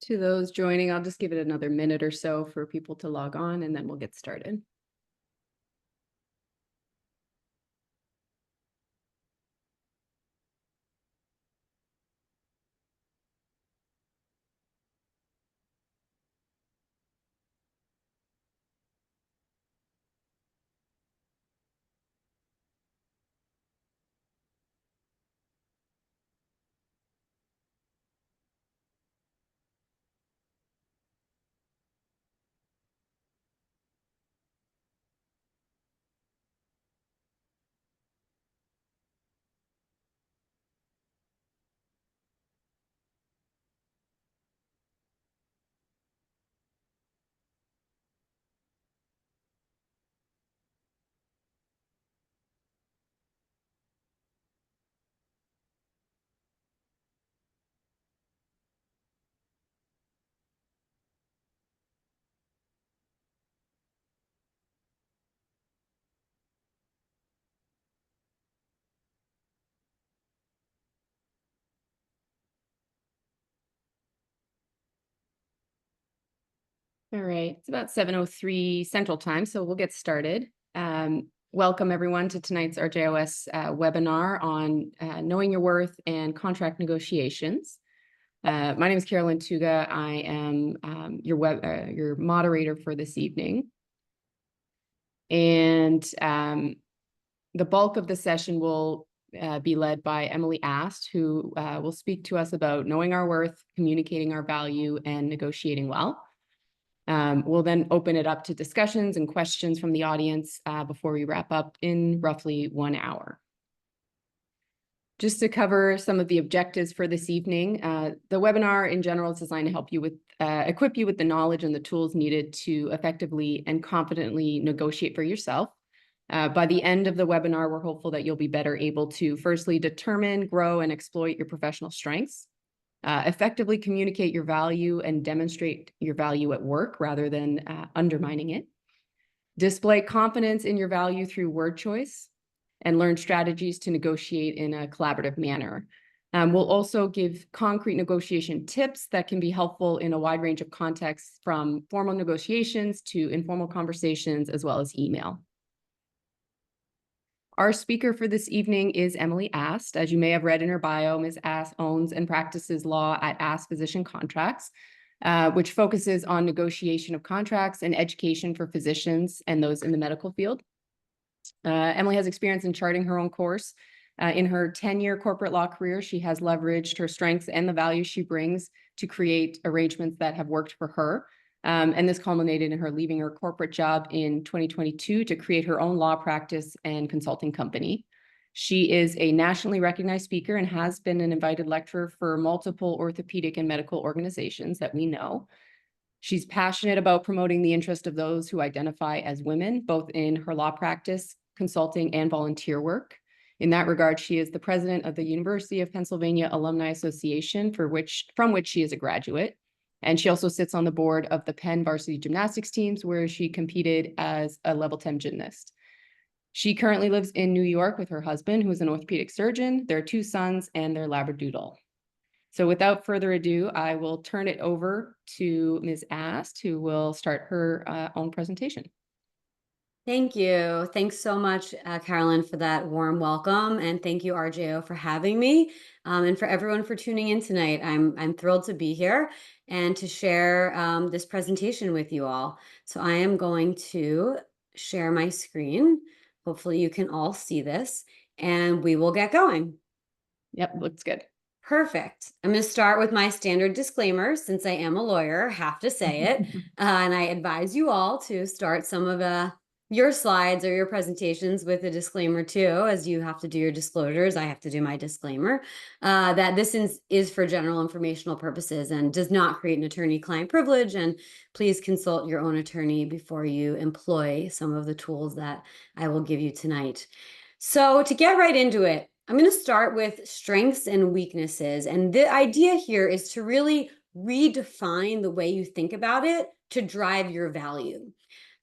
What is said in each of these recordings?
To those joining, I'll just give it another minute or so for people to log on, and then we'll get started. All right, it's about 7:03 Central Time, so we'll get started. Welcome everyone to tonight's RJOS webinar on knowing your worth and contract negotiations. My name is Carolyn Tuga. I am your moderator for this evening. And the bulk of the session will be led by Emily Ast, who will speak to us about knowing our worth, communicating our value, and negotiating well. We'll then open it up to discussions and questions from the audience before we wrap up in roughly 1 hour. Just to cover some of the objectives for this evening, the webinar in general is designed to help you with, equip you with the knowledge and the tools needed to effectively and confidently negotiate for yourself. By the end of the webinar, we're hopeful that you'll be better able to firstly determine, grow, and exploit your professional strengths. Effectively communicate your value and demonstrate your value at work rather than undermining it. Display confidence in your value through word choice and learn strategies to negotiate in a collaborative manner. We'll also give concrete negotiation tips that can be helpful in a wide range of contexts, from formal negotiations to informal conversations, as well as email. Our speaker for this evening is Emily Ast. As you may have read in her bio, Ms. Ast owns and practices law at Ast Physician Contracts, which focuses on negotiation of contracts and education for physicians and those in the medical field. Emily has experience in charting her own course. In her 10-year corporate law career, she has leveraged her strengths and the value she brings to create arrangements that have worked for her. And this culminated in her leaving her corporate job in 2022 to create her own law practice and consulting company. She is a nationally recognized speaker and has been an invited lecturer for multiple orthopedic and medical organizations that we know. She's passionate about promoting the interest of those who identify as women, both in her law practice, consulting, and volunteer work. In that regard, she is the president of the University of Pennsylvania Alumni Association, from which she is a graduate. And she also sits on the board of the Penn varsity gymnastics teams, where she competed as a level 10 gymnast. She currently lives in New York with her husband, who is an orthopedic surgeon, their 2 sons, and their Labradoodle. So without further ado, I will turn it over to Ms. Ast, who will start her own presentation. Thank you. Thanks so much, Carolyn, for that warm welcome. And thank you, RJO, for having me. And for everyone for tuning in tonight. I'm thrilled to be here and to share this presentation with you all. So I am going to share my screen. Hopefully you can all see this, and we will get going. Yep, looks good. Perfect. I'm going to start with my standard disclaimer. Since I am a lawyer, have to say it. And I advise you all to start some of your slides or your presentations with a disclaimer too, as you have to do your disclosures. I have to do my disclaimer that this is for general informational purposes and does not create an attorney-client privilege. And please consult your own attorney before you employ some of the tools that I will give you tonight. So to get right into it, I'm going to start with strengths and weaknesses. And the idea here is to really redefine the way you think about it to drive your value.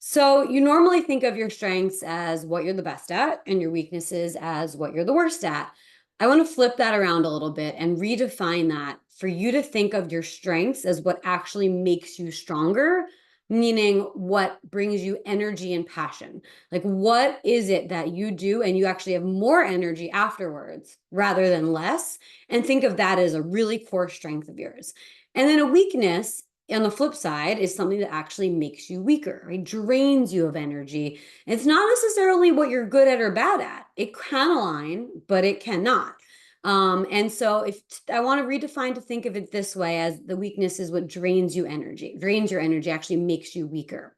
So you normally think of your strengths as what you're the best at and your weaknesses as what you're the worst at. I want to flip that around a little bit and redefine that for you to think of your strengths as what actually makes you stronger, meaning what brings you energy and passion. Like, what is it that you do and you actually have more energy afterwards rather than less? And think of that as a really core strength of yours. And then a weakness on the flip side is something that actually makes you weaker, right? Drains you of energy. It's not necessarily what you're good at or bad at. It can align, but it cannot. And so if I want to redefine to think of it this way, as the weakness is what drains you energy, drains your energy, actually makes you weaker.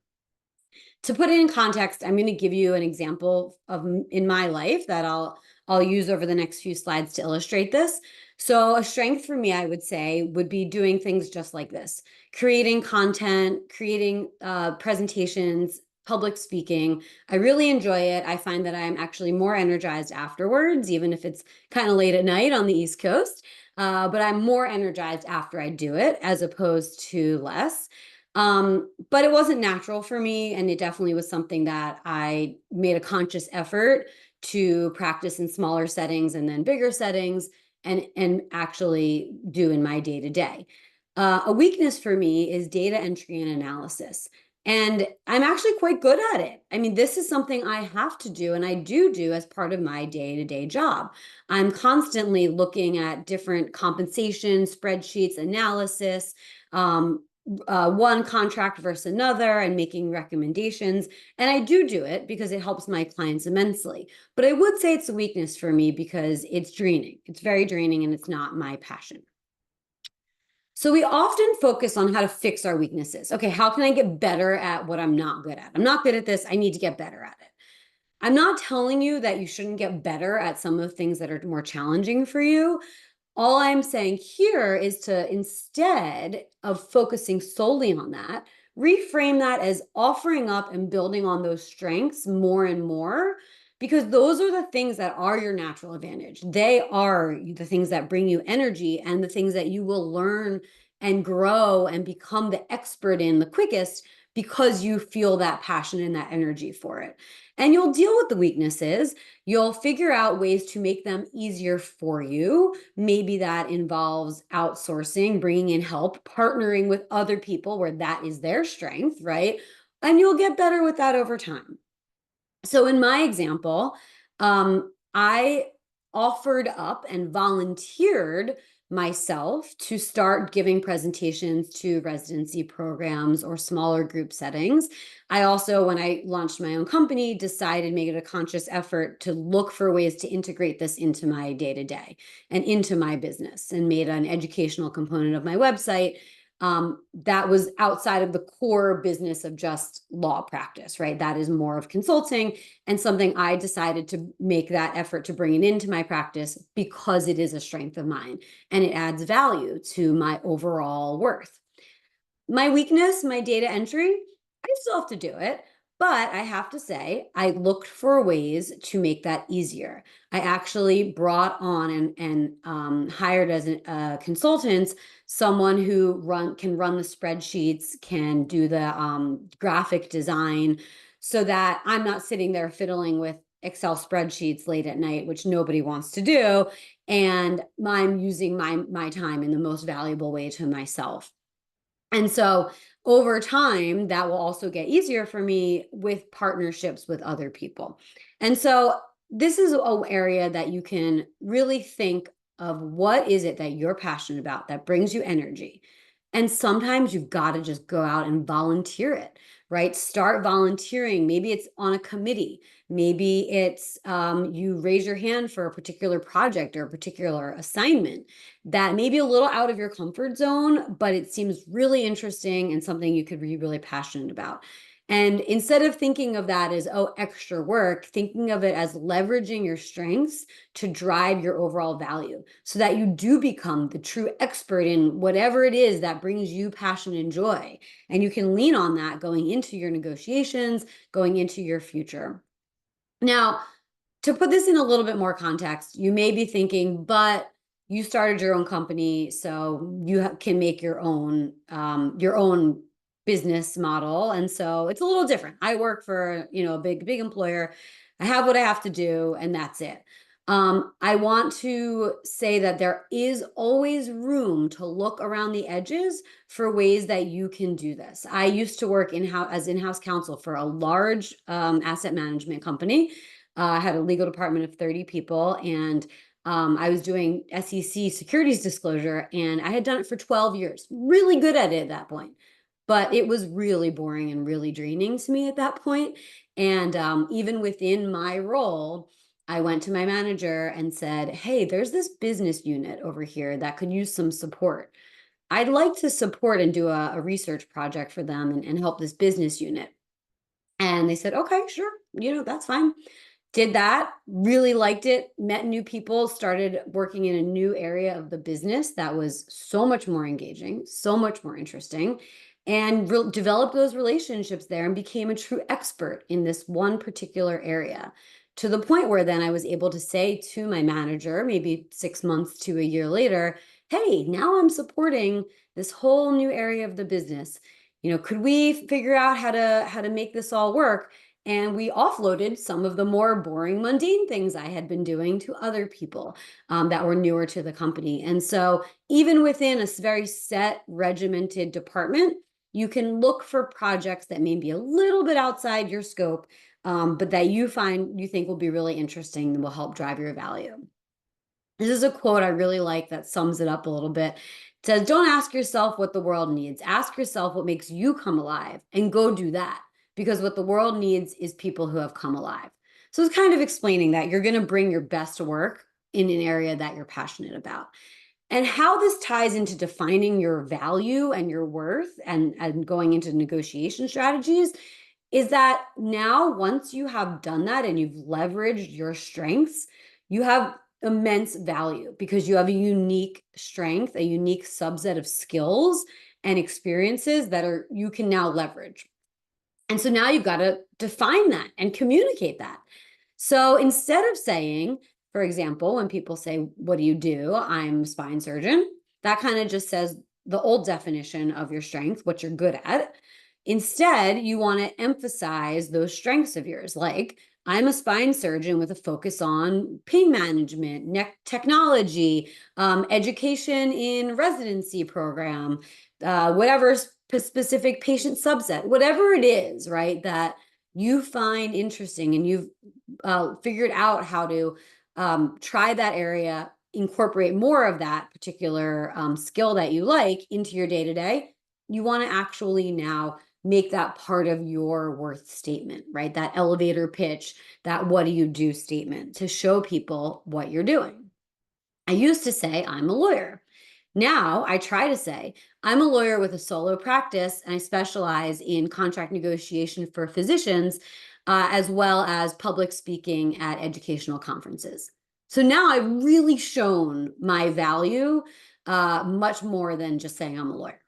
To put it in context, I'm going to give you an example of in my life that I'll use over the next few slides to illustrate this. So a strength for me, I would say, would be doing things just like this: creating content, creating presentations, public speaking. I really enjoy it. I find that I'm actually more energized afterwards, even if it's kind of late at night on the East Coast. But I'm more energized after I do it as opposed to less. But it wasn't natural for me, and it definitely was something that I made a conscious effort to practice in smaller settings and then bigger settings, and actually do in my day to day. A weakness for me is data entry and analysis. And I'm actually quite good at it. I mean, this is something I have to do, and I do as part of my day-to-day job. I'm constantly looking at different compensation spreadsheets, analysis, one contract versus another, and making recommendations. And I do it because it helps my clients immensely. But I would say it's a weakness for me because it's draining. It's very draining, and it's not my passion. So we often focus on how to fix our weaknesses. Okay, how can I get better at what I'm not good at? I'm not good at this. I need to get better at it. I'm not telling you that you shouldn't get better at some of the things that are more challenging for you. All I'm saying here is to, instead of focusing solely on that, reframe that as offering up and building on those strengths more and more, because those are the things that are your natural advantage. They are the things that bring you energy and the things that you will learn and grow and become the expert in the quickest, because you feel that passion and that energy for it. And you'll deal with the weaknesses. You'll figure out ways to make them easier for you. Maybe that involves outsourcing, bringing in help, partnering with other people where that is their strength, right? And you'll get better with that over time. So in my example, I offered up and volunteered myself to start giving presentations to residency programs or smaller group settings. I also, when I launched my own company, decided, made it a conscious effort to look for ways to integrate this into my day-to-day and into my business, and made an educational component of my website that was outside of the core business of just law practice, right? That is more of consulting, and something I decided to make that effort to bring it into my practice because it is a strength of mine and it adds value to my overall worth. My weakness, my data entry, I still have to do it. But I have to say, I looked for ways to make that easier. I actually brought on and hired as a consultant someone who can run the spreadsheets, can do the graphic design, so that I'm not sitting there fiddling with Excel spreadsheets late at night, which nobody wants to do. And I'm using my time in the most valuable way to myself. And so over time, that will also get easier for me with partnerships with other people. And so this is an area that you can really think of: what is it that you're passionate about that brings you energy? And sometimes you've got to just go out and volunteer it, right? Start volunteering. Maybe it's on a committee. Maybe it's you raise your hand for a particular project or a particular assignment that may be a little out of your comfort zone, but it seems really interesting and something you could be really passionate about. And instead of thinking of that as, oh, extra work, thinking of it as leveraging your strengths to drive your overall value, so that you do become the true expert in whatever it is that brings you passion and joy. And you can lean on that going into your negotiations, going into your future. Now, to put this in a little bit more context, you may be thinking, but you started your own company, so you can make your own business model, and so it's a little different. I work for a big employer. I have what I have to do, and that's it. I want to say that there is always room to look around the edges for ways that you can do this. I used to work as in-house counsel for a large asset management company. I had a legal department of 30 people, and I was doing SEC securities disclosure, and I had done it for 12 years. Really good at it at that point. But it was really boring and really draining to me at that point. And even within my role, I went to my manager and said, hey, there's this business unit over here that could use some support. I'd like to support and do a research project for them and help this business unit. And they said, okay, sure, that's fine. Did that, really liked it, met new people, started working in a new area of the business that was so much more engaging, so much more interesting, and developed those relationships there and became a true expert in this one particular area, to the point where then I was able to say to my manager, maybe 6 months to a year later, hey, now I'm supporting this whole new area of the business. Could we figure out how to make this all work? And we offloaded some of the more boring, mundane things I had been doing to other people that were newer to the company. And so even within a very set, regimented department, you can look for projects that may be a little bit outside your scope, but that you think will be really interesting and will help drive your value. This is a quote I really like that sums it up a little bit. It says, don't ask yourself what the world needs. Ask yourself what makes you come alive and go do that. Because what the world needs is people who have come alive. So it's kind of explaining that you're going to bring your best work in an area that you're passionate about. And how this ties into defining your value and your worth and going into negotiation strategies is that now, once you have done that and you've leveraged your strengths, you have immense value because you have a unique strength, a unique subset of skills and experiences that you can now leverage. And so now you've got to define that and communicate that. So instead of saying, for example, when people say, what do you do? I'm a spine surgeon. That kind of just says the old definition of your strength, what you're good at. Instead, you want to emphasize those strengths of yours, like I'm a spine surgeon with a focus on pain management, neck technology, education in residency program, whatever specific patient subset, whatever it is, right, that you find interesting and you've figured out how to try that area, incorporate more of that particular skill that you like into your day-to-day. You want to actually now make that part of your worth statement, right? That elevator pitch, that what do you do statement to show people what you're doing. I used to say, I'm a lawyer. Now I try to say, I'm a lawyer with a solo practice and I specialize in contract negotiation for physicians, as well as public speaking at educational conferences. So now I've really shown my value much more than just saying I'm a lawyer.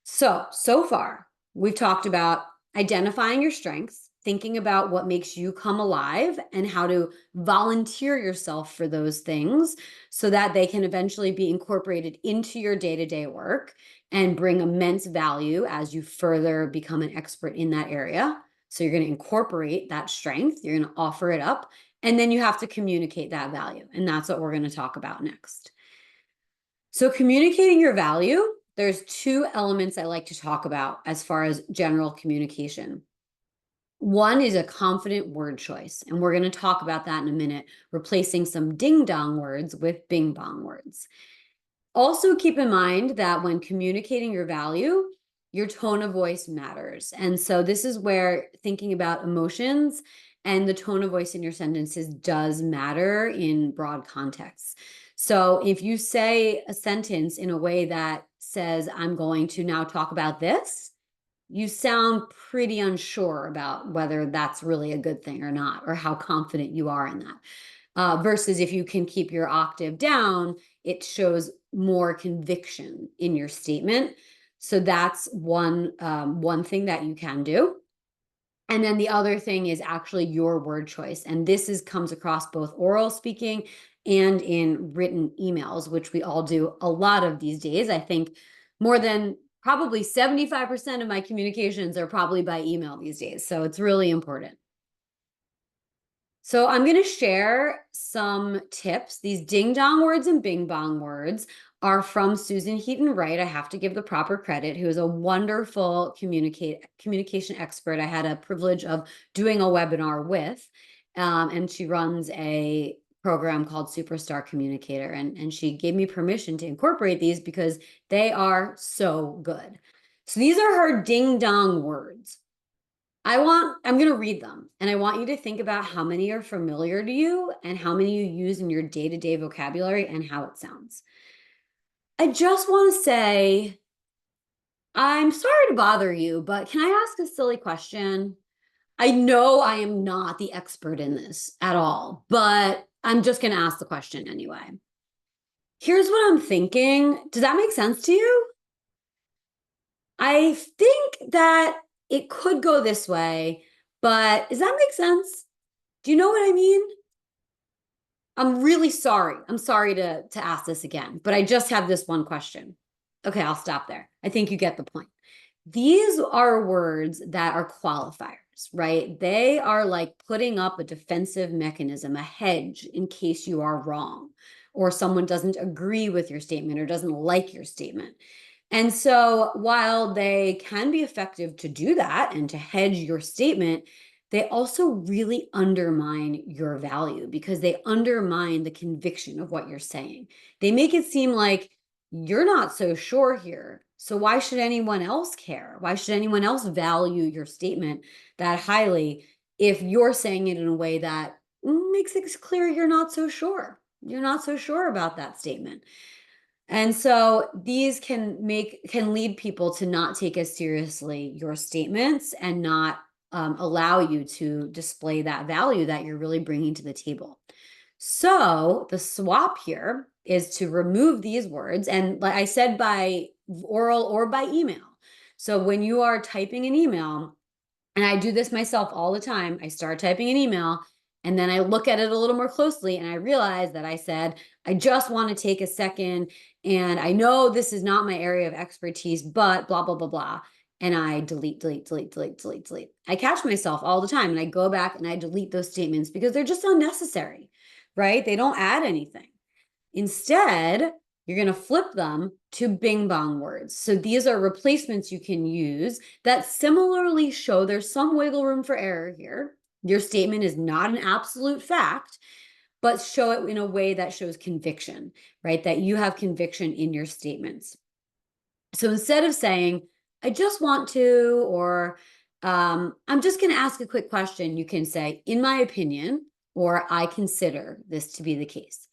So far, we've talked about identifying your strengths, thinking about what makes you come alive and how to volunteer yourself for those things so that they can eventually be incorporated into your day-to-day work and bring immense value as you further become an expert in that area. So you're going to incorporate that strength, you're going to offer it up, and then you have to communicate that value. And that's what we're going to talk about next. So communicating your value, there's two elements I like to talk about as far as general communication. One is a confident word choice, and we're going to talk about that in a minute, replacing some ding-dong words with bing-bong words. Also keep in mind that when communicating your value, your tone of voice matters. And so this is where thinking about emotions and the tone of voice in your sentences does matter in broad contexts. So if you say a sentence in a way that says, I'm going to now talk about this, you sound pretty unsure about whether that's really a good thing or not, or how confident you are in that. Versus if you can keep your octave down, it shows more conviction in your statement. So that's one thing that you can do. And then the other thing is actually your word choice. And this comes across both oral speaking and in written emails, which we all do a lot of these days. I think more than probably 75% of my communications are probably by email these days. So it's really important. So I'm going to share some tips. These ding dong words and bing bong words are from Susan Heaton Wright. I have to give the proper credit, who is a wonderful communication expert. I had a privilege of doing a webinar with, and she runs a program called Superstar Communicator. And she gave me permission to incorporate these because they are so good. So these are her ding dong words. I'm going to read them, and I want you to think about how many are familiar to you and how many you use in your day-to-day vocabulary and how it sounds. I just want to say, I'm sorry to bother you, but can I ask a silly question? I know I am not the expert in this at all, but I'm just going to ask the question anyway. Here's what I'm thinking. Does that make sense to you? I think that it could go this way, but does that make sense? Do you know what I mean? I'm really sorry. I'm sorry to ask this again, but I just have this one question. Okay, I'll stop there. I think you get the point. These are words that are qualifiers, right? They are like putting up a defensive mechanism, a hedge in case you are wrong or someone doesn't agree with your statement or doesn't like your statement. And so while they can be effective to do that and to hedge your statement, they also really undermine your value because they undermine the conviction of what you're saying. They make it seem like you're not so sure here. So why should anyone else care? Why should anyone else value your statement that highly if you're saying it in a way that makes it clear you're not so sure? You're not so sure about that statement. And so these can lead people to not take as seriously your statements and not allow you to display that value that you're really bringing to the table. So the swap here is to remove these words. And like I said, by oral or by email. So when you are typing an email, and I do this myself all the time, I start typing an email and then I look at it a little more closely and I realize that I said, I just want to take a second and I know this is not my area of expertise, but blah, blah, blah, blah. And I delete. I catch myself all the time and I go back and I delete those statements because they're just unnecessary, right? They don't add anything. Instead, you're going to flip them to bing bong words. So these are replacements you can use that similarly show there's some wiggle room for error here. Your statement is not an absolute fact, but show it in a way that shows conviction, right? That you have conviction in your statements. So instead of saying, I just want to, or I'm just going to ask a quick question, you can say, in my opinion, or I consider this to be the case.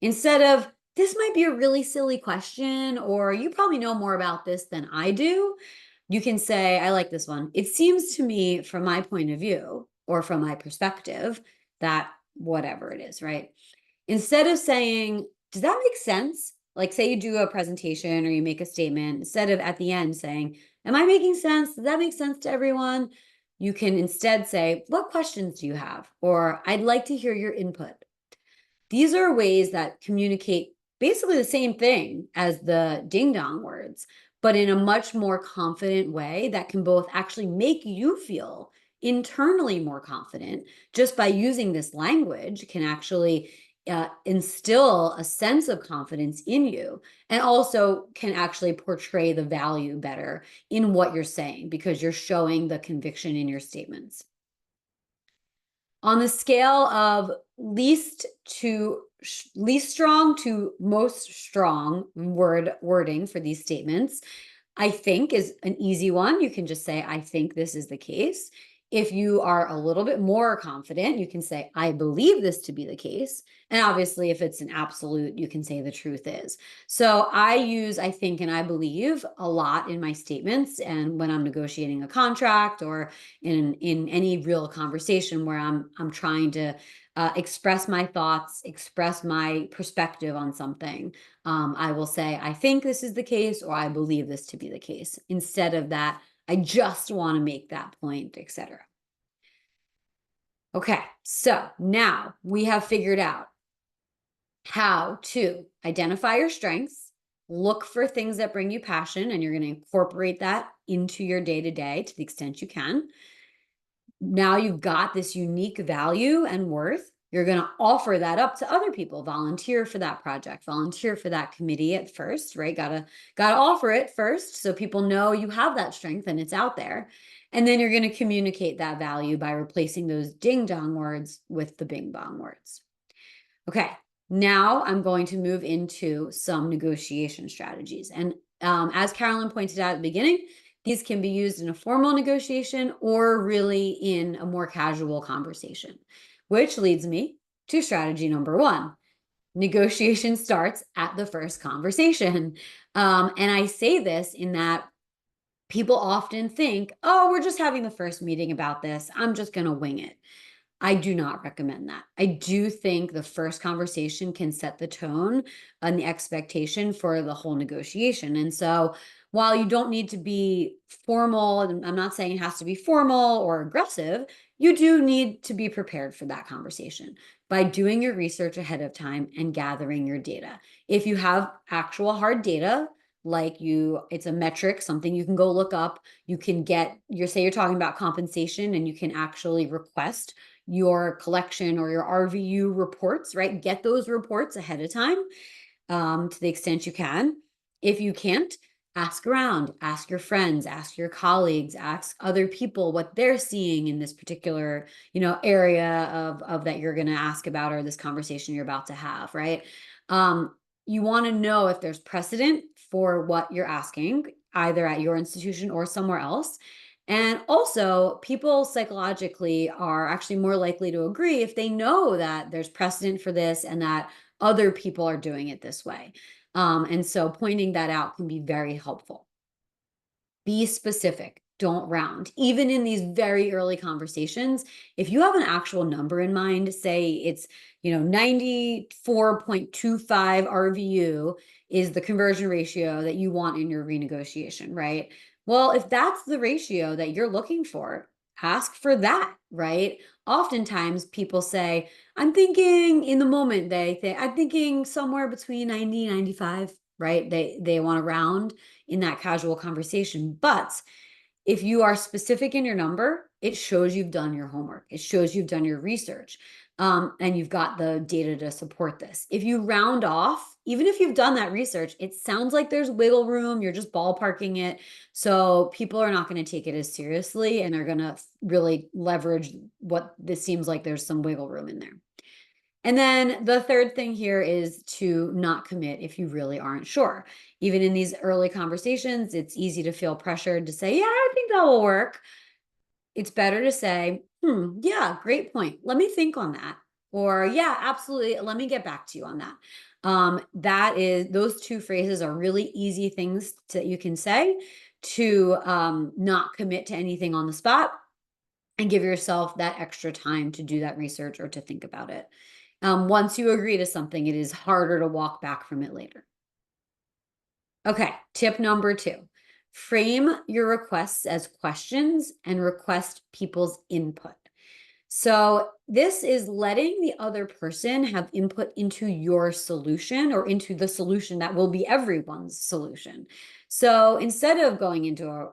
Instead of, this might be a really silly question, or you probably know more about this than I do, you can say, I like this one. It seems to me, from my point of view, or from my perspective, that whatever it is, right? Instead of saying, does that make sense? Like, say you do a presentation or you make a statement, instead of at the end saying, am I making sense? Does that make sense to everyone? You can instead say, what questions do you have? Or I'd like to hear your input. These are ways that communicate basically the same thing as the ding dong words, but in a much more confident way that can both actually make you feel internally more confident just by using this language can actually instill a sense of confidence in you and also can actually portray the value better in what you're saying because you're showing the conviction in your statements. On the scale of least strong to most strong wording for these statements, I think is an easy one. You can just say, I think this is the case. If you are a little bit more confident, you can say, I believe this to be the case. And obviously, if it's an absolute, you can say the truth is. So I use, I think, and I believe a lot in my statements. And when I'm negotiating a contract or in any real conversation where I'm trying to express my thoughts, express my perspective on something, I will say, I think this is the case, or I believe this to be the case, instead of that, I just want to make that point, etc. Okay, so now we have figured out how to identify your strengths, look for things that bring you passion, and you're going to incorporate that into your day-to-day to the extent you can. Now you've got this unique value and worth. You're going to offer that up to other people, volunteer for that project, volunteer for that committee at first, right? Gotta offer it first so people know you have that strength and it's out there. And then you're going to communicate that value by replacing those ding dong words with the bing bong words. Okay, now I'm going to move into some negotiation strategies. And as Carolyn pointed out at the beginning, these can be used in a formal negotiation or really in a more casual conversation, which leads me to strategy number 1. Negotiation starts at the first conversation. And I say this in that people often think, oh, we're just having the first meeting about this. I'm just going to wing it. I do not recommend that. I do think the first conversation can set the tone and the expectation for the whole negotiation. And so while you don't need to be formal, and I'm not saying it has to be formal or aggressive, you do need to be prepared for that conversation by doing your research ahead of time and gathering your data. If you have actual hard data, like it's a metric, something you can go look up, you can get say you're talking about compensation and you can actually request your collection or your RVU reports, right? Get those reports ahead of time to the extent you can. If you can't, ask around, ask your friends, ask your colleagues, ask other people what they're seeing in this particular, area of that you're going to ask about or this conversation you're about to have, right? You want to know if there's precedent for what you're asking, either at your institution or somewhere else. And also, people psychologically are actually more likely to agree if they know that there's precedent for this and that other people are doing it this way. And so pointing that out can be very helpful. Be specific. Don't round. Even in these very early conversations, if you have an actual number in mind, say it's 94.25 RVU is the conversion ratio that you want in your renegotiation, right? Well, if that's the ratio that you're looking for, ask for that, right? Oftentimes people say, I'm thinking in the moment, I'm thinking somewhere between 90 and 95, right? They want to round in that casual conversation. But if you are specific in your number, it shows you've done your homework. It shows you've done your research. And you've got the data to support this. If you round off, even if you've done that research, it sounds like there's wiggle room. You're just ballparking it. So people are not going to take it as seriously and are going to really leverage what this seems like there's some wiggle room in there. And then the third thing here is to not commit if you really aren't sure. Even in these early conversations, it's easy to feel pressured to say, yeah, I think that will work. It's better to say, yeah, great point. Let me think on that. Or yeah, absolutely. Let me get back to you on that. Those two phrases are really easy things that you can say to not commit to anything on the spot and give yourself that extra time to do that research or to think about it. Once you agree to something, it is harder to walk back from it later. Okay, tip number 2. Frame your requests as questions and request people's input. So this is letting the other person have input into your solution or into the solution that will be everyone's solution. So instead of going into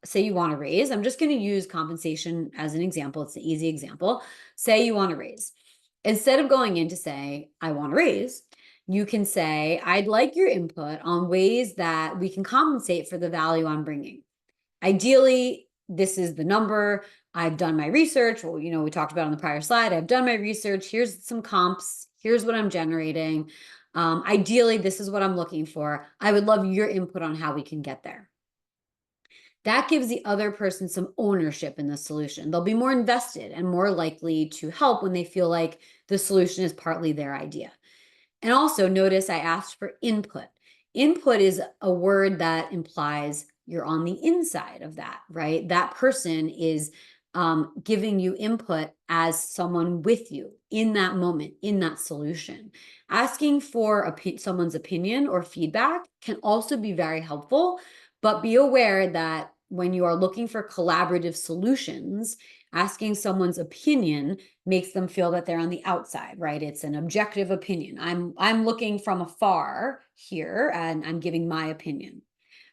say you want to raise, I'm just going to use compensation as an example. It's an easy example. Say you want to raise. Instead of going in to say, I want to raise, you can say, I'd like your input on ways that we can compensate for the value I'm bringing. Ideally, this is the number. I've done my research. Well, we talked about on the prior slide. I've done my research. Here's some comps. Here's what I'm generating. Ideally, this is what I'm looking for. I would love your input on how we can get there. That gives the other person some ownership in the solution. They'll be more invested and more likely to help when they feel like the solution is partly their idea. And also notice I asked for input. Input is a word that implies you're on the inside of that, right? That person is giving you input as someone with you in that moment, in that solution. Asking for someone's opinion or feedback can also be very helpful, but be aware that when you are looking for collaborative solutions, asking someone's opinion makes them feel that they're on the outside, right? It's an objective opinion. I'm looking from afar here and I'm giving my opinion.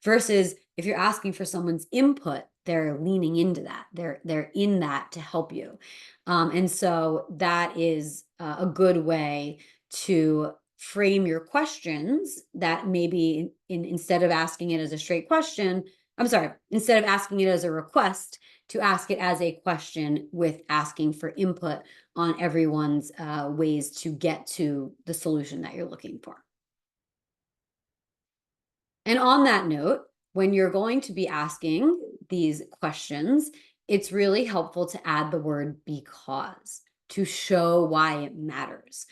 Versus if you're asking for someone's input, they're leaning into that. They're in that to help you. And so that is a good way to frame your questions, that maybe instead of asking it as a straight question, I'm sorry, instead of asking it as a request, to ask it as a question with asking for input on everyone's ways to get to the solution that you're looking for. And on that note, when you're going to be asking these questions, it's really helpful to add the word because to show why it matters.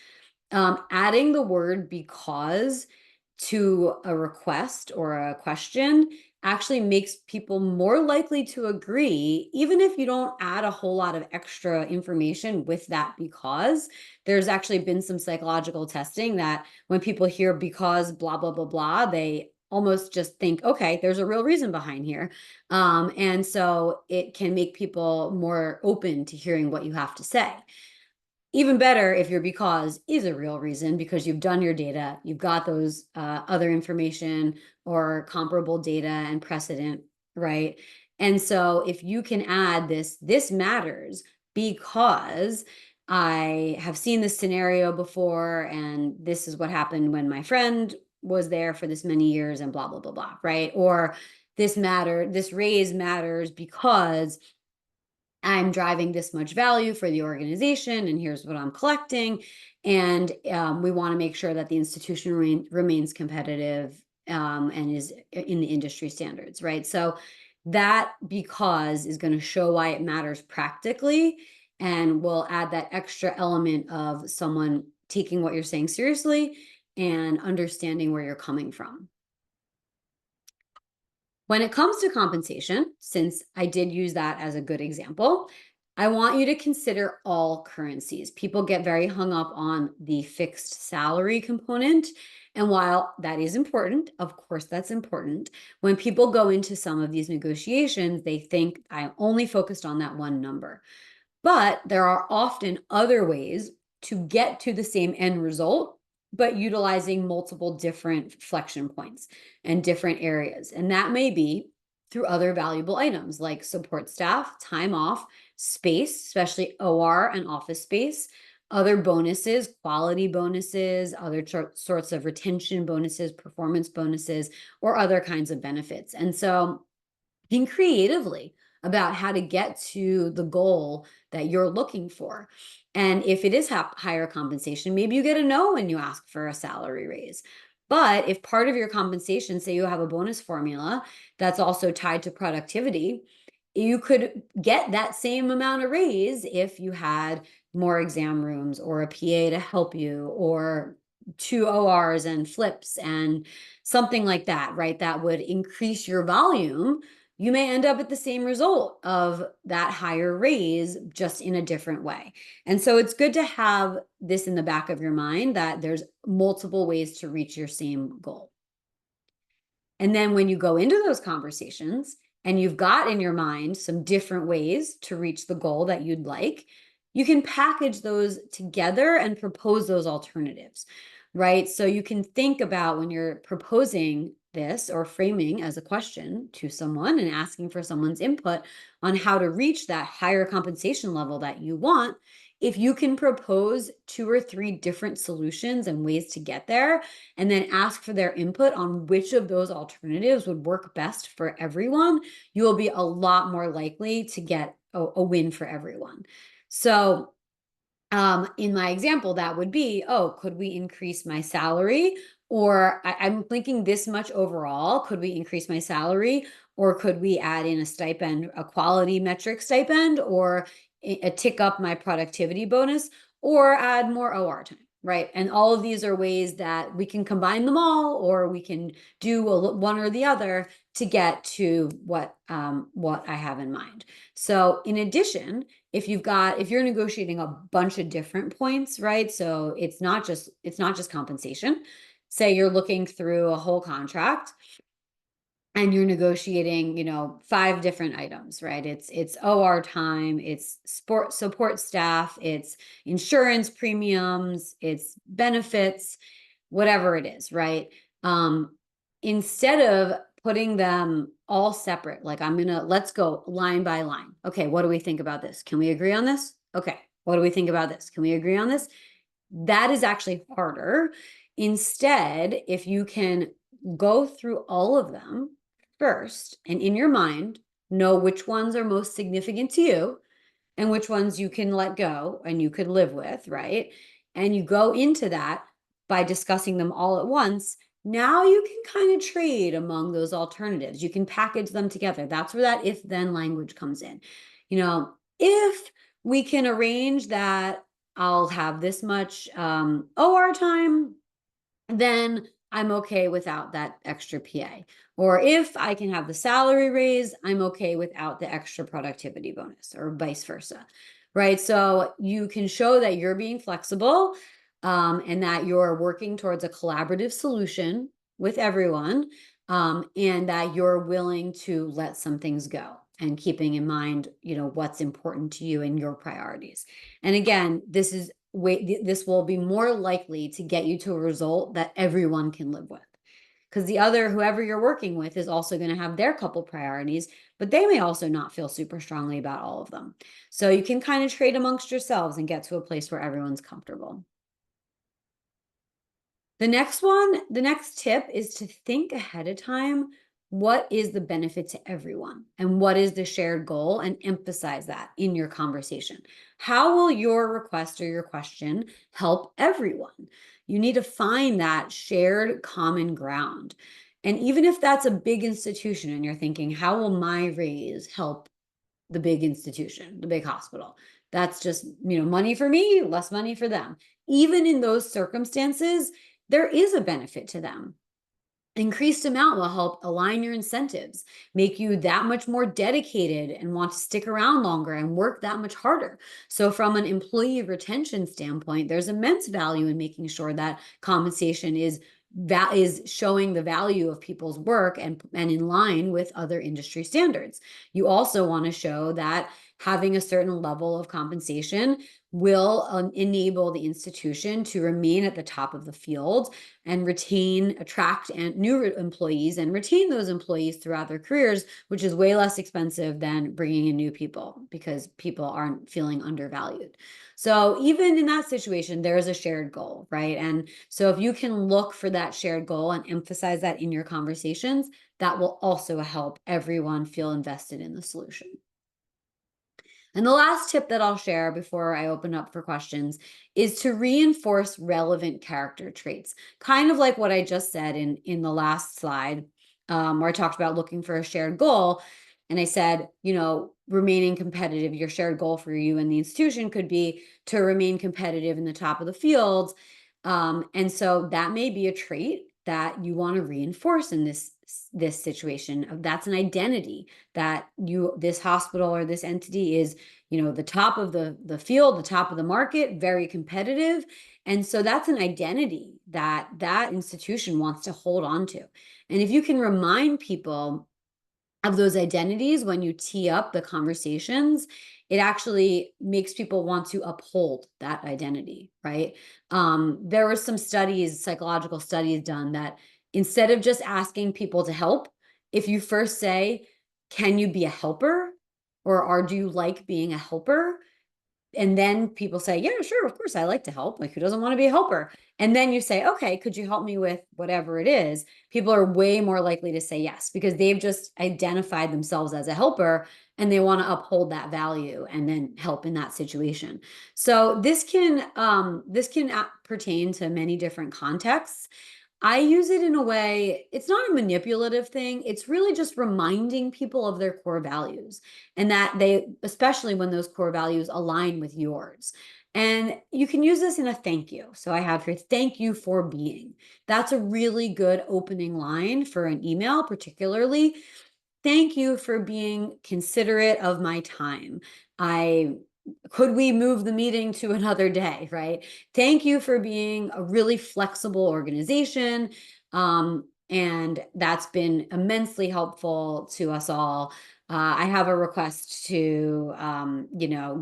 Adding the word because to a request or a question actually makes people more likely to agree, even if you don't add a whole lot of extra information with that because. There's actually been some psychological testing that when people hear because blah, blah, blah, blah, they almost just think, okay, there's a real reason behind here. And so it can make people more open to hearing what you have to say. Even better if your because is a real reason, because you've done your data, you've got those other information or comparable data and precedent, right? And so if you can add this matters because I have seen this scenario before, and this is what happened when my friend was there for this many years and blah, blah, blah, blah, right? Or this raise matters because I'm driving this much value for the organization, and here's what I'm collecting. And we want to make sure that the institution remains competitive and is in the industry standards, right? So that because is going to show why it matters practically, and will add that extra element of someone taking what you're saying seriously and understanding where you're coming from. When it comes to compensation, since I did use that as a good example, I want you to consider all currencies. People get very hung up on the fixed salary component. And while that is important, of course, that's important. When people go into some of these negotiations, they think I'm only focused on that one number. But there are often other ways to get to the same end result, but utilizing multiple different flexion points and different areas. And that may be through other valuable items like support staff, time off, space, especially OR and office space, other bonuses, quality bonuses, other sorts of retention bonuses, performance bonuses, or other kinds of benefits. And so think creatively about how to get to the goal that you're looking for. And if it is higher compensation, maybe you get a no when you ask for a salary raise. But if part of your compensation, say you have a bonus formula that's also tied to productivity, you could get that same amount of raise if you had more exam rooms or a PA to help you, or 2 ORs and flips and something like that, right? That would increase your volume. You may end up at the same result of that higher raise, just in a different way. And so it's good to have this in the back of your mind, that there's multiple ways to reach your same goal. And then when you go into those conversations and you've got in your mind some different ways to reach the goal that you'd like, you can package those together and propose those alternatives, right? So you can think about, when you're proposing this or framing as a question to someone and asking for someone's input on how to reach that higher compensation level that you want, if you can propose 2 or 3 different solutions and ways to get there, and then ask for their input on which of those alternatives would work best for everyone, you will be a lot more likely to get a win for everyone. So in my example, that would be, oh, could we increase my salary? Or I'm thinking this much overall, could we increase my salary? Or could we add in a stipend, a quality metric stipend, or a tick up my productivity bonus, or add more OR time, right? And all of these are ways that we can combine them all, or we can do one or the other to get to what I have in mind. So in addition, if you're negotiating a bunch of different points, right? So it's not just compensation. Say you're looking through a whole contract and you're negotiating, 5 different items, right? It's OR time, it's support staff, it's insurance premiums, it's benefits, whatever it is, right? Instead of putting them all separate. Like let's go line by line. Okay, what do we think about this? Can we agree on this? Okay, what do we think about this? Can we agree on this? That is actually harder. Instead, if you can go through all of them first and in your mind, know which ones are most significant to you and which ones you can let go and you could live with, right? And you go into that by discussing them all at once. Now you can kind of trade among those alternatives. You can package them together. That's where that if then language comes in. If we can arrange that I'll have this much OR time, then I'm okay without that extra PA. Or if I can have the salary raise, I'm okay without the extra productivity bonus, or vice versa, right? So you can show that you're being flexible and that you're working towards a collaborative solution with everyone, and that you're willing to let some things go and keeping in mind, what's important to you and your priorities. And again, this will be more likely to get you to a result that everyone can live with. Because whoever you're working with is also going to have their couple priorities, but they may also not feel super strongly about all of them. So you can kind of trade amongst yourselves and get to a place where everyone's comfortable. The next tip is to think ahead of time. What is the benefit to everyone and what is the shared goal, and emphasize that in your conversation. How will your request or your question help everyone? You need to find that shared common ground. And even if that's a big institution and you're thinking, how will my raise help the big institution, the big hospital? That's just, money for me, less money for them. Even in those circumstances, there is a benefit to them. Increased amount will help align your incentives, make you that much more dedicated and want to stick around longer and work that much harder. So from an employee retention standpoint, there's immense value in making sure that compensation is showing the value of people's work and in line with other industry standards. You also want to show that having a certain level of compensation will enable the institution to remain at the top of the field and attract new employees and retain those employees throughout their careers, which is way less expensive than bringing in new people because people aren't feeling undervalued. So even in that situation, there is a shared goal, right? And so if you can look for that shared goal and emphasize that in your conversations, that will also help everyone feel invested in the solution. And the last tip that I'll share before I open up for questions is to reinforce relevant character traits, kind of like what I just said in the last slide, where I talked about looking for a shared goal. And I said, remaining competitive, your shared goal for you and the institution could be to remain competitive in the top of the field. And so that may be a trait that you want to reinforce in this situation. That's an identity that this hospital or this entity is, the top of the field, the top of the market, very competitive. And so that's an identity that institution wants to hold on to. And if you can remind people of those identities when you tee up the conversations, it actually makes people want to uphold that identity, right? There were some psychological studies done that instead of just asking people to help, if you first say, can you be a helper? Or do you like being a helper? And then people say, yeah, sure, of course, I like to help. Like, who doesn't want to be a helper? And then you say, okay, could you help me with whatever it is? People are way more likely to say yes, because they've just identified themselves as a helper and they want to uphold that value and then help in that situation. So this can pertain to many different contexts. I use it in a way, it's not a manipulative thing. It's really just reminding people of their core values, and that especially when those core values align with yours. And you can use this in a thank you. So I have here, thank you for being. That's a really good opening line for an email, particularly. Thank you for being considerate of my time. Could we move the meeting to another day, right? Thank you for being a really flexible organization. And that's been immensely helpful to us all. I have a request to,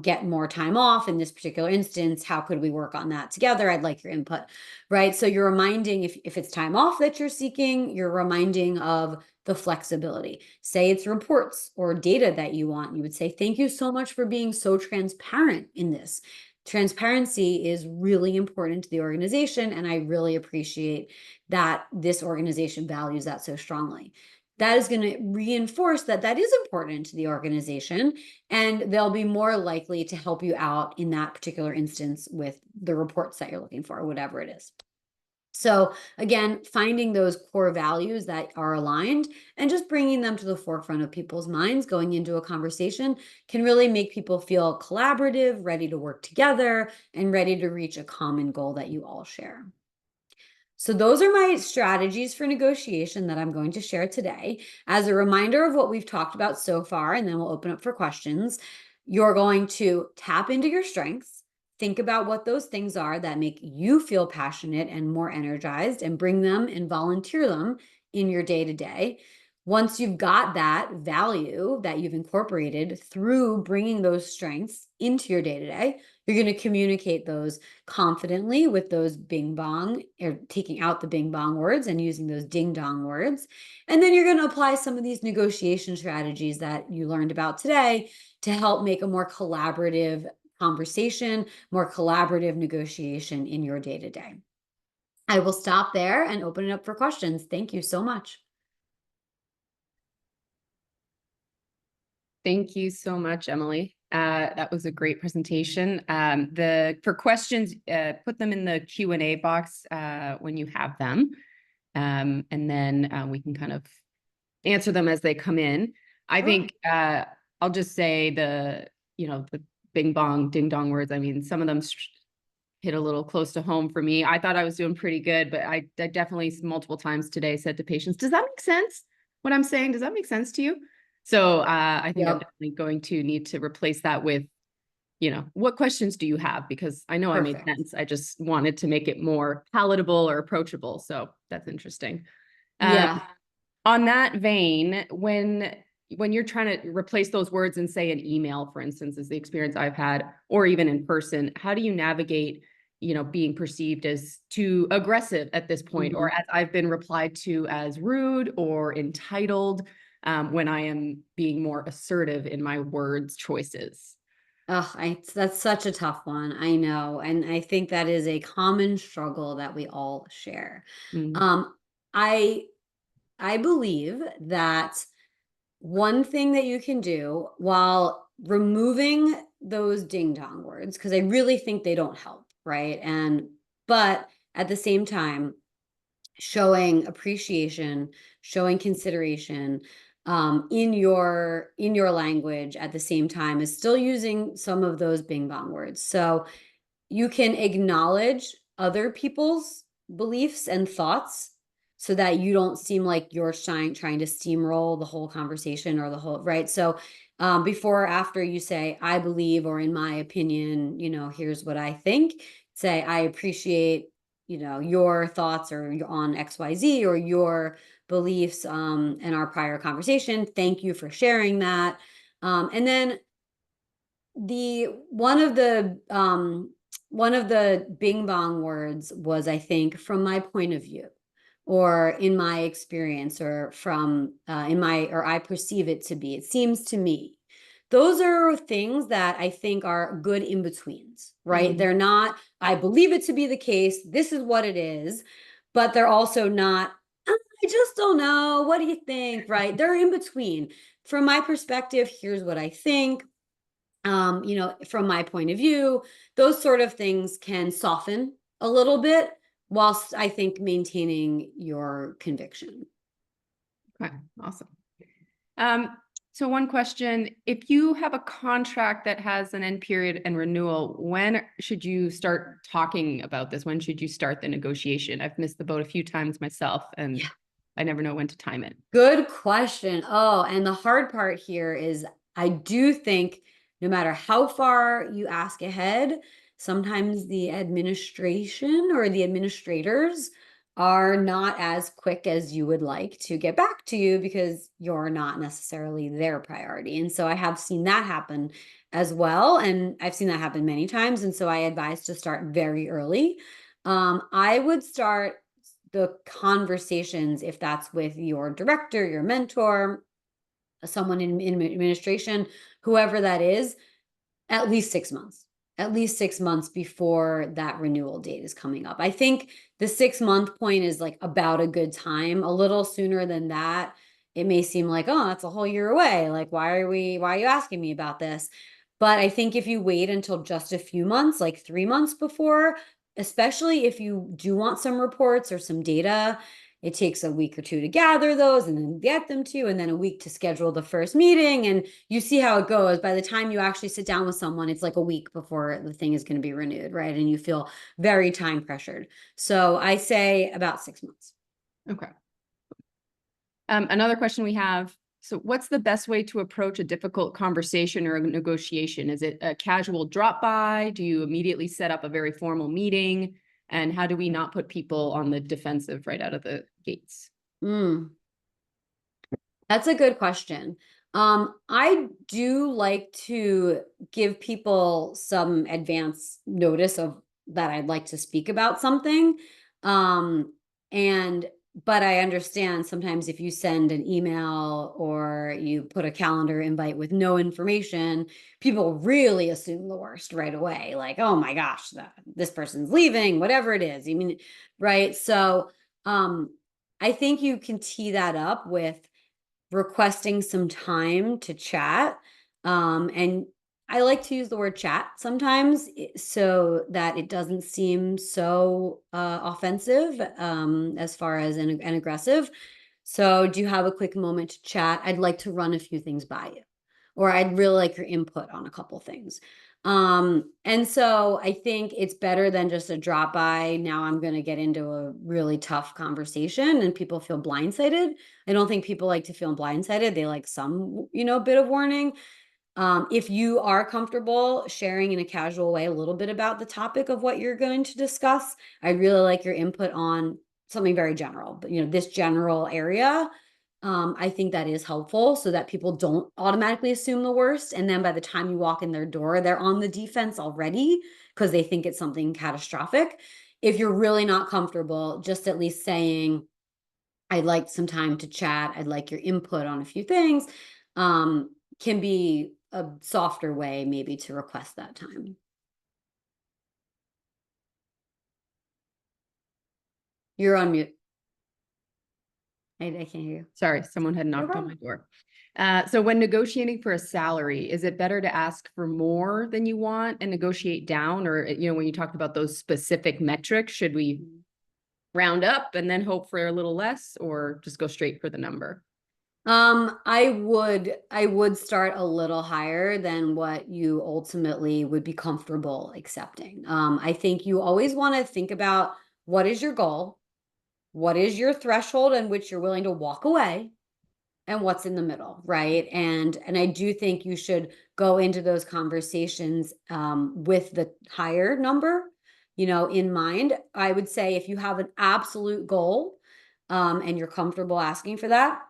get more time off in this particular instance. How could we work on that together? I'd like your input, right? So you're reminding, if it's time off that you're seeking, you're reminding of the flexibility. Say it's reports or data that you want. You would say, thank you so much for being so transparent in this. Transparency is really important to the organization, and I really appreciate that this organization values that so strongly. That is going to reinforce that that is important to the organization, and they'll be more likely to help you out in that particular instance with the reports that you're looking for, whatever it is. So again, finding those core values that are aligned and just bringing them to the forefront of people's minds going into a conversation can really make people feel collaborative, ready to work together, and ready to reach a common goal that you all share. So those are my strategies for negotiation that I'm going to share today. As a reminder of what we've talked about so far, and then we'll open up for questions, you're going to tap into your strengths, think about what those things are that make you feel passionate and more energized, and bring them and volunteer them in your day-to-day. Once you've got that value that you've incorporated through bringing those strengths into your day-to-day, you're going to communicate those confidently with those bing bong, or taking out the bing bong words and using those ding dong words. And then you're going to apply some of these negotiation strategies that you learned about today to help make a more collaborative conversation, more collaborative negotiation in your day to day. I will stop there and open it up for questions. Thank you so much. Thank you so much, Emily. That was a great presentation. For questions, put them in the Q&A box when you have them. And then we can kind of answer them as they come in. I think I'll just say the bing bong, ding dong words. I mean, some of them hit a little close to home for me. I thought I was doing pretty good, but I definitely multiple times today said to patients, does that make sense? What I'm saying, does that make sense to you? So I think I'm definitely going to need to replace that with, what questions do you have? Because I know I made sense. I just wanted to make it more palatable or approachable. So that's interesting. Yeah. On that vein, when you're trying to replace those words in, say, an email, for instance, is the experience I've had, or even in person, how do you navigate, being perceived as too aggressive at this point, or as I've been replied to as rude or entitled, when I am being more assertive in my words choices? Oh, that's such a tough one. I know. And I think that is a common struggle that we all share. Mm. Um, I I believe that one thing that you can do while removing those ding dong words, because I really think they don't help, right? But at the same time, showing appreciation, showing consideration in your language at the same time is still using some of those bing bong words. So you can acknowledge other people's beliefs and thoughts so that you don't seem like you're trying to steamroll the whole conversation or the whole, right? So before or after you say, I believe, or in my opinion, here's what I think, say, I appreciate, your thoughts or on XYZ or your beliefs in our prior conversation. Thank you for sharing that. And then the one of the bing bong words was, I think, from my point of view, or in my experience, or from or I perceive it to be, it seems to me. Those are things that I think are good in betweens, right? They're not, I believe it to be the case, this is what it is, but they're also not, I just don't know, what do you think, right? They're in between. From my perspective, here's what I think. From my point of view, those sort of things can soften a little bit, whilst I think maintaining your conviction. Okay, awesome. So one question, if you have a contract that has an end period and renewal, when should you start talking about this? When should you start the negotiation? I've missed the boat a few times myself, and I never know when to time it. Good question. Oh, and the hard part here is I do think no matter how far you ask ahead, sometimes the administration or the administrators are not as quick as you would like to get back to you because you're not necessarily their priority. And so I have seen that happen as well. And I've seen that happen many times. And so I advise to start very early. I would start the conversations, if that's with your director, your mentor, someone in administration, whoever that is, at least 6 months. At least 6 months before that renewal date is coming up. I think the 6 month point is like about a good time. A little sooner than that, it may seem like, oh, that's a whole year away. Like, why are you asking me about this? But I think if you wait until just a few months, like 3 months before, especially if you do want some reports or some data, it takes a week or two to gather those and then get them to you, and then a week to schedule the first meeting. And you see how it goes. By the time you actually sit down with someone, it's like a week before the thing is going to be renewed, right? And you feel very time pressured. So I say about 6 months. Okay. Another question we have. So what's the best way to approach a difficult conversation or a negotiation? Is it a casual drop by? Do you immediately set up a very formal meeting? And how do we not put people on the defensive right out of the gates? That's a good question. I do like to give people some advance notice of that I'd like to speak about something. And but I understand sometimes if you send an email or you put a calendar invite with no information, people really assume the worst right away. Like, oh my gosh, this person's leaving, whatever it is. I mean, right? So I think you can tee that up with requesting some time to chat. And I like to use the word chat sometimes so that it doesn't seem so offensive as far as and aggressive. So, do you have a quick moment to chat? I'd like to run a few things by you, or I'd really like your input on a couple things. And so I think it's better than just a drop by. Now I'm going to get into a really tough conversation and people feel blindsided. I don't think people like to feel blindsided. They like some, bit of warning. If you are comfortable sharing in a casual way a little bit about the topic of what you're going to discuss, I'd really like your input on something very general, but this general area. I think that is helpful so that people don't automatically assume the worst. And then by the time you walk in their door, they're on the defense already because they think it's something catastrophic. If you're really not comfortable, just at least saying, I'd like some time to chat, I'd like your input on a few things, can be a softer way maybe to request that time. You're on mute. I can't hear you. Sorry, someone had knocked on my door. So when negotiating for a salary, is it better to ask for more than you want and negotiate down? Or, when you talked about those specific metrics, should we round up and then hope for a little less, or just go straight for the number? I would start a little higher than what you ultimately would be comfortable accepting. I think you always want to think about what is your goal, what is your threshold in which you're willing to walk away, and what's in the middle, right? And I do think you should go into those conversations with the higher number, in mind. I would say if you have an absolute goal and you're comfortable asking for that,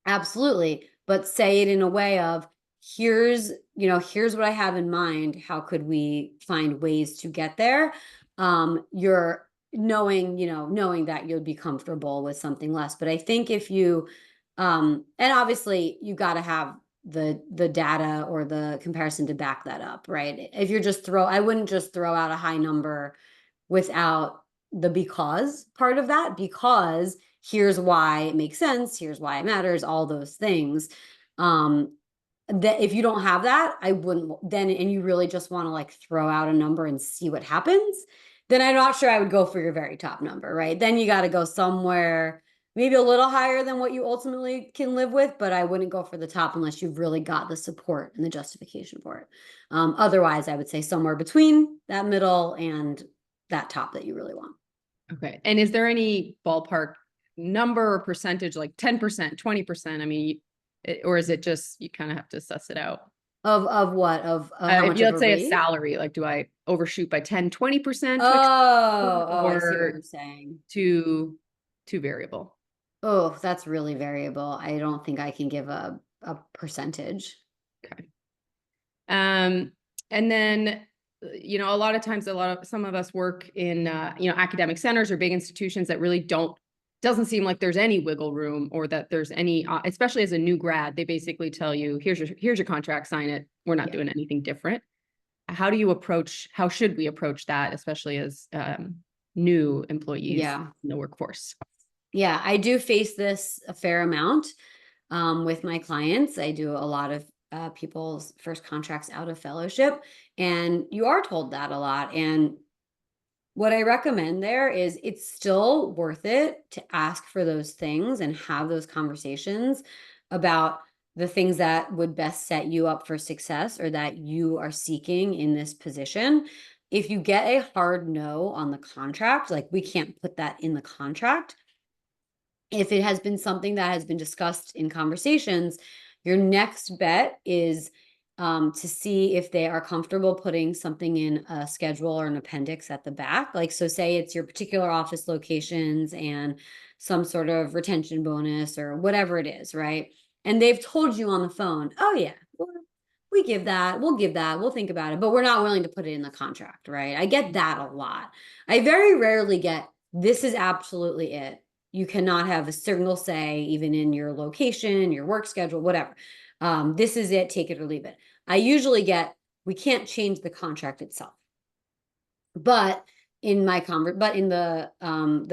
absolutely. But say it in a way of, here's what I have in mind. How could we find ways to get there? You're knowing that you'll be comfortable with something less. But I think if you, and obviously you got to have the data or the comparison to back that up, right? If you're I wouldn't just throw out a high number without the because part of that, because here's why it makes sense, here's why it matters, all those things. That if you don't have that, I wouldn't then, and you really just want to like throw out a number and see what happens, then I'm not sure I would go for your very top number, right? Then you got to go somewhere maybe a little higher than what you ultimately can live with, but I wouldn't go for the top unless you've really got the support and the justification for it. Otherwise, I would say somewhere between that middle and that top that you really want. Okay. And is there any ballpark number or percentage, like 10%, 20%? I mean, or is it just, you kind of have to suss it out? Of what? Of how If much you, of let's a say a raise? salary, like do I overshoot by 10, 20% to Oh, oh, I see what or you're saying. too variable? Oh, that's really variable. I don't think I can give a percentage. Okay. Um, and then, a lot of times, some of us work in, academic centers or big institutions that really doesn't seem like there's any wiggle room or that there's any, especially as a new grad, they basically tell you, here's your contract, sign it. We're not Yeah. doing anything different. How should we approach that, especially as new employees Yeah. in the workforce? Yeah, I do face this a fair amount with my clients. I do a lot of people's first contracts out of fellowship, and you are told that a lot. And what I recommend there is it's still worth it to ask for those things and have those conversations about the things that would best set you up for success or that you are seeking in this position. If you get a hard no on the contract, like we can't put that in the contract, if it has been something that has been discussed in conversations, your next bet is to see if they are comfortable putting something in a schedule or an appendix at the back. Like, so say it's your particular office locations and some sort of retention bonus or whatever it is, right? And they've told you on the phone, oh, yeah, we give that, we'll give that, we'll think about it, but we're not willing to put it in the contract, right? I get that a lot. I very rarely get, this is absolutely it. You cannot have a single say, even in your location, your work schedule, whatever. This is it, take it or leave it. I usually get, we can't change the contract itself. But in the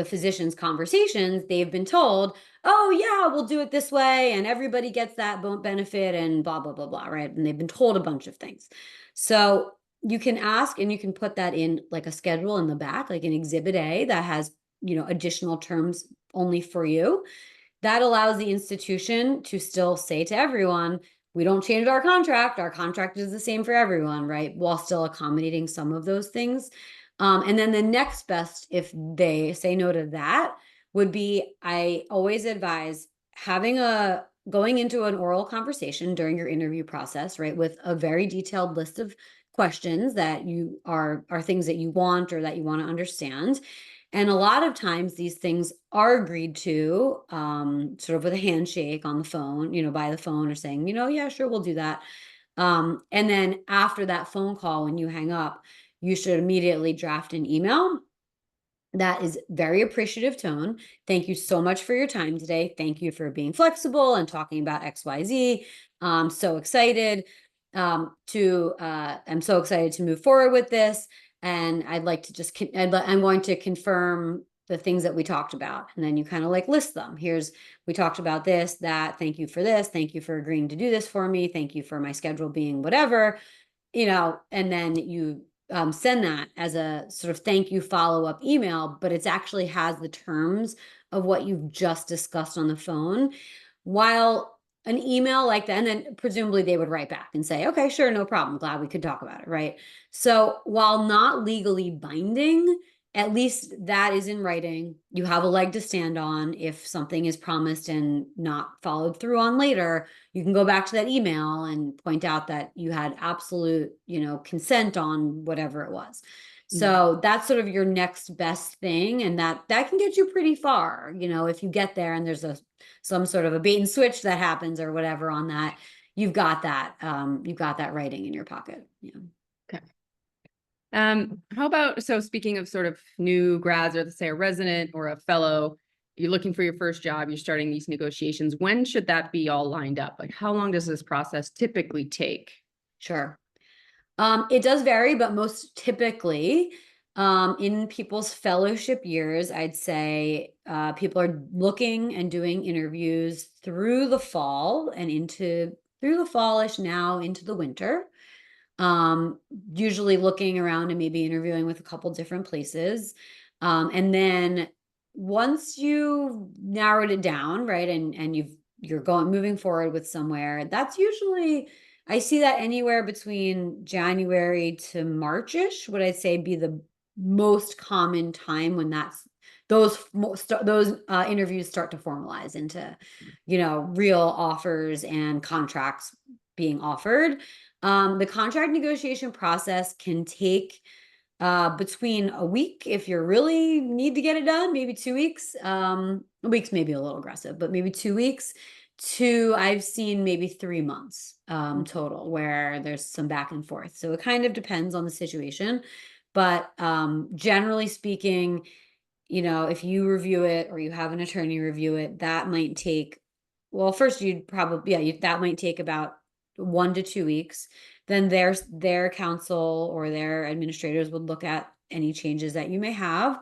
physicians' conversations, they've been told, oh yeah, we'll do it this way, and everybody gets that benefit, and blah blah blah blah, right? And they've been told a bunch of things. So you can ask, and you can put that in like a schedule in the back, like an exhibit A that has additional terms only for you. That allows the institution to still say to everyone, we don't change our contract. Our contract is the same for everyone, right? While still accommodating some of those things. And then the next best, if they say no to that, would be, I always advise going into an oral conversation during your interview process, right? With a very detailed list of questions that you are things that you want or that you want to understand. And a lot of times these things are agreed to, sort of with a handshake on the phone, by the phone, or saying, yeah, sure, we'll do that. And then after that phone call, when you hang up, you should immediately draft an email that is very appreciative tone. Thank you so much for your time today. Thank you for being flexible and talking about XYZ. So excited I'm so excited to move forward with this. And I'd like to just, I'm going to confirm the things that we talked about. And then you kind of like list them. We talked about this, that, thank you for this. Thank you for agreeing to do this for me. Thank you for my schedule being whatever, and then you send that as a sort of thank you follow-up email, but it actually has the terms of what you've just discussed on the phone. While an email like that, and then presumably they would write back and say, okay, sure, no problem. Glad we could talk about it, right? So while not legally binding, at least that is in writing. You have a leg to stand on. If something is promised and not followed through on later, you can go back to that email and point out that you had absolute, consent on whatever it was. So that's sort of your next best thing. And that can get you pretty far, if you get there and there's some sort of a bait and switch that happens or whatever on that, you've got that writing in your pocket. Yeah. Okay. How about, so speaking of sort of new grads, or let's say a resident or a fellow, you're looking for your first job, you're starting these negotiations. When should that be all lined up? Like, how long does this process typically take? Sure. It does vary, but most typically, in people's fellowship years, I'd say people are looking and doing interviews through the fall and through the fallish now into the winter. Usually looking around and maybe interviewing with a couple different places. And then once you narrowed it down, right, and you're moving forward with somewhere, that's usually, I see that anywhere between January to Marchish, would I'd say be the most common time when those interviews start to formalize into, real offers and contracts being offered. The contract negotiation process can take between a week if you really need to get it done, maybe 2 weeks. Weeks may be a little aggressive, but maybe 2 weeks to I've seen maybe 3 months total where there's some back and forth. So it kind of depends on the situation. But generally speaking, if you review it or you have an attorney review it, that might take, well, first you'd probably, that might take about 1 to 2 weeks. Then their counsel or their administrators would look at any changes that you may have.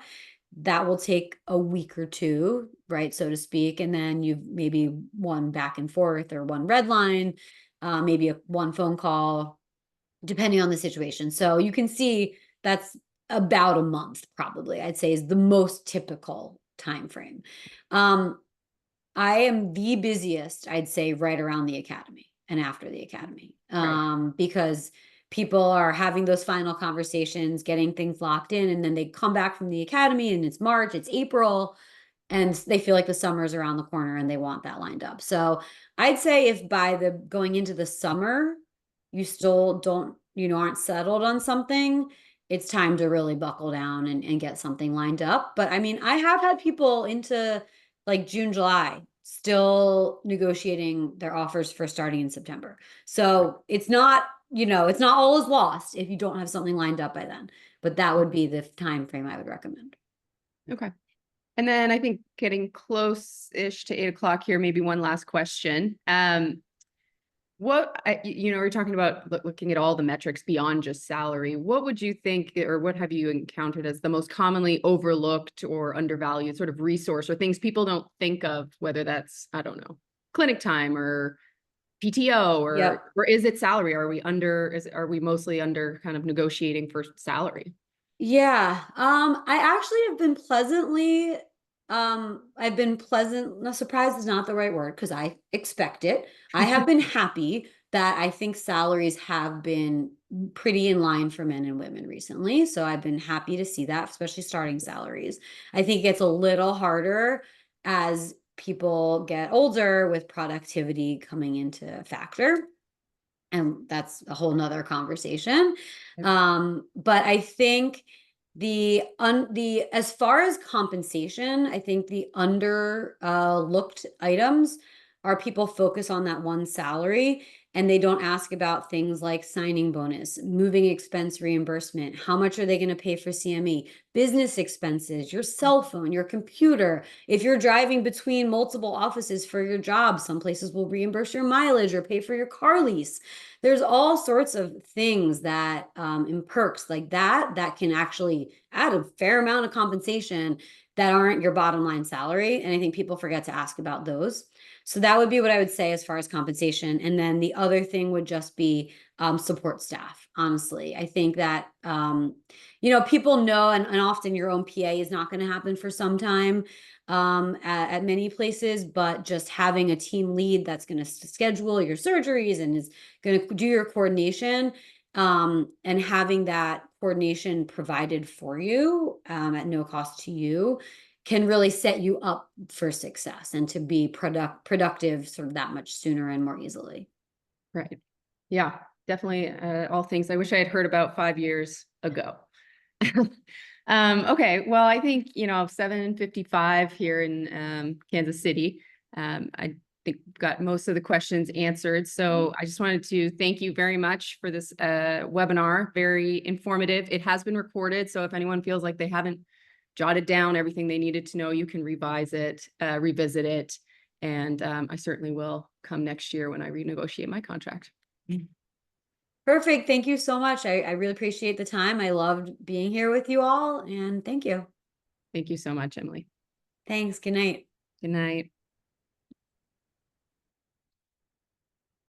That will take a week or two, right, so to speak. And then you've maybe one back and forth or one red line, maybe one phone call, depending on the situation. So you can see that's about a month, probably, I'd say, is the most typical time frame. I am the busiest, I'd say, right around the academy and after the academy, because people are having those final conversations, getting things locked in, and then they come back from the academy and it's March, it's April, and they feel like the summer is around the corner and they want that lined up. So I'd say if by the going into the summer, you still don't, aren't settled on something, it's time to really buckle down and get something lined up. But I mean, I have had people into like June, July, still negotiating their offers for starting in September. So it's not, it's not all is lost if you don't have something lined up by then. But that would be the time frame I would recommend. Okay. And then I think getting close-ish to 8 o'clock here, maybe one last question. We're talking about looking at all the metrics beyond just salary. What would you think, or what have you encountered as the most commonly overlooked or undervalued sort of resource or things people don't think of, whether that's, I don't know, clinic time or PTO or is it salary? Are we mostly under kind of negotiating for salary? Yeah. I actually have been pleasantly, no, surprised is not the right word because I expect it. I have been happy that I think salaries have been pretty in line for men and women recently. So I've been happy to see that, especially starting salaries. I think it's a little harder as people get older with productivity coming into a factor. And that's a whole nother conversation. But I think as far as compensation, I think the under looked items are people focus on that one salary and they don't ask about things like signing bonus, moving expense reimbursement, how much are they going to pay for CME, business expenses, your cell phone, your computer. If you're driving between multiple offices for your job, some places will reimburse your mileage or pay for your car lease. There's all sorts of things that in perks like that can actually add a fair amount of compensation that aren't your bottom line salary. And I think people forget to ask about those. So that would be what I would say as far as compensation. And then the other thing would just be support staff. Honestly, I think that, people know, and often your own PA is not going to happen for some time at many places, but just having a team lead that's going to schedule your surgeries and is going to do your coordination, and having that coordination provided for you at no cost to you can really set you up for success and to be productive sort of that much sooner and more easily. Right. Yeah, definitely. All things I wish I had heard about 5 years ago. Okay. Well, I think, 7:55 here in Kansas City. I think we've got most of the questions answered. So I just wanted to thank you very much for this webinar. Very informative. It has been recorded. So if anyone feels like they haven't jotted down everything they needed to know, you can revise it, revisit it. And I certainly will come next year when I renegotiate my contract. Perfect. Thank you so much. I really appreciate the time. I loved being here with you all, and thank you. Thank you so much, Emily. Thanks. Good night. Good night.